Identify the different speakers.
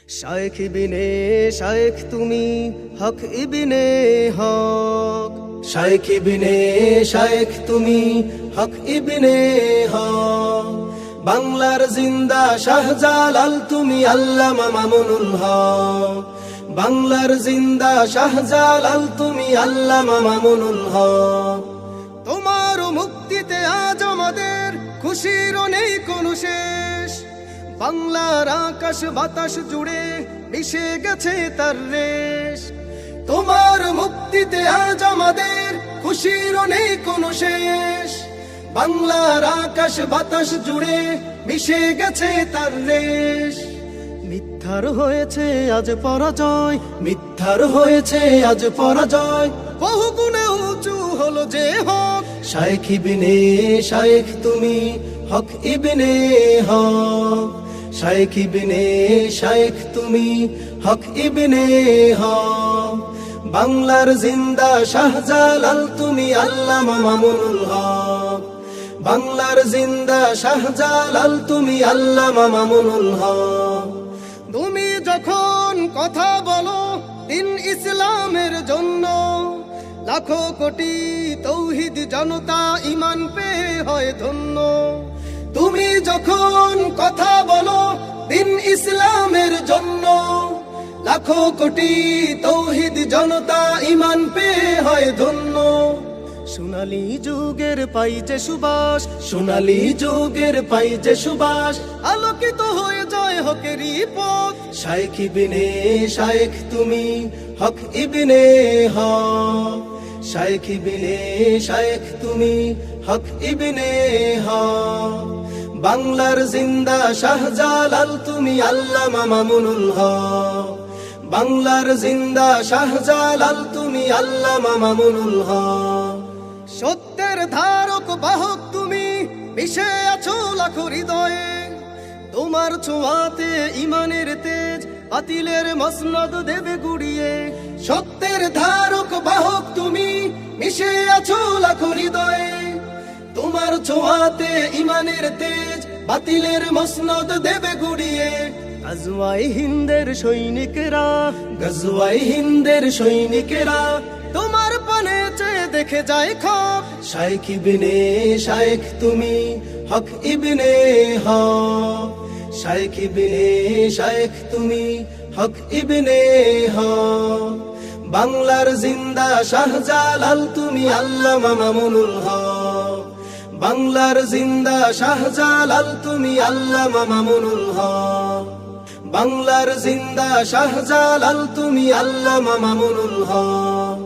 Speaker 1: শায়েখ ইবনে শায়েখ তুমি হক ইবনে হক, শায়েখ ইবনে শায়েখ তুমি হক ইবনে হক। বাংলার জিন্দা শাহজালাল তুমি আল্লামা মামুনুল হক, বাংলার জিন্দা শাহজালাল তুমি আল্লামা মামুনুল হক। তোমার মুক্তিতে আজ আমাদের খুশির নেই কোনো শেষ, বাংলার আকাশ বাতাস জুড়ে মিশে গেছে তার রেশ। তোমার মুক্তিতে আজ আমাদের খুশির নেই কোনো শেষ, বাংলার আকাশ বাতাস জুড়ে মিশে গেছে তার রেশ। মিথ্যার হয়েছে আজ পরাজয়, মিথ্যার হয়েছে আজ পরাজয়, বহু গুণে উঁচু হলো যে হক। শায়েখ ইবনে শায়েখ তুমি হক ইবনে হক, শায়েখ ইবনে শায়েখ তুমি হক ইবনে হক। বাংলার জিন্দা শাহজালাল তুমি আল্লামা মামুনুল হক, বাংলার জিন্দা শাহজালাল তুমি আল্লামা মামুনুল হক। তুমি যখন কথা বলো দিন ইসলামের জন্য, লাখো কোটি তৌহিদ জনতা ঈমান পেয়ে হয় ধন্য। তুমি যখন কথা বলো দিন ইসলামের জন্য, লাখো কোটি তৌহিদ জনতা ঈমান পেয়ে হয় ধন্য। সোনালী যুগের পাই যে সুবাস, সোনালী যুগের পাই যে সুবাস, আলোকিত হয়ে যায় হকেরই পথ। শায়েখ ইবনে শায়েখ তুমি হক ইবনে হক, শায়েখ ইবনে শায়েখ তুমি হক ইবনে হক। বাংলার জিন্দা শাহজালাল তুমি আল্লামা মামুনুল হক, বাংলার জিন্দা শাহজালাল তুমি আল্লামা মামুনুল হক। সত্যের ধারক বাহক তুমি মিশে আছো লাখো হৃদয়ে, তোমার ছোঁয়াতে ইমানের তেজ বাতিলের মসনদ দেবে গুড়িয়ে। সত্যের ধারক বাহক তুমি মিশে আছো লাখো হৃদয়ে, তোমার ছোঁয়াতে ইমানের তেজ বাতিলের মসনদ দেবে গুড়িয়ে। গজওয়াই হিন্দের সৈনিকেরা, গজওয়াই হিন্দের সৈনিকেরা, তোমার পানে চেয়ে দেখে যায় খপ। শায়েখ ইবনে শায়েখ তুমি হক ইবনে হক, শায়েখ ইবনে শায়েখ তুমি হক ইবনে হক। বাংলার জিন্দা শাহজালাল তুমি আল্লামা মামুনুল হক, বাংলার জিন্দা শাহজালাল তুমি আল্লামা মামুনুল হক। বাংলার জিন্দা শাহজালাল তুমি আল্লামা মামুনুল হক।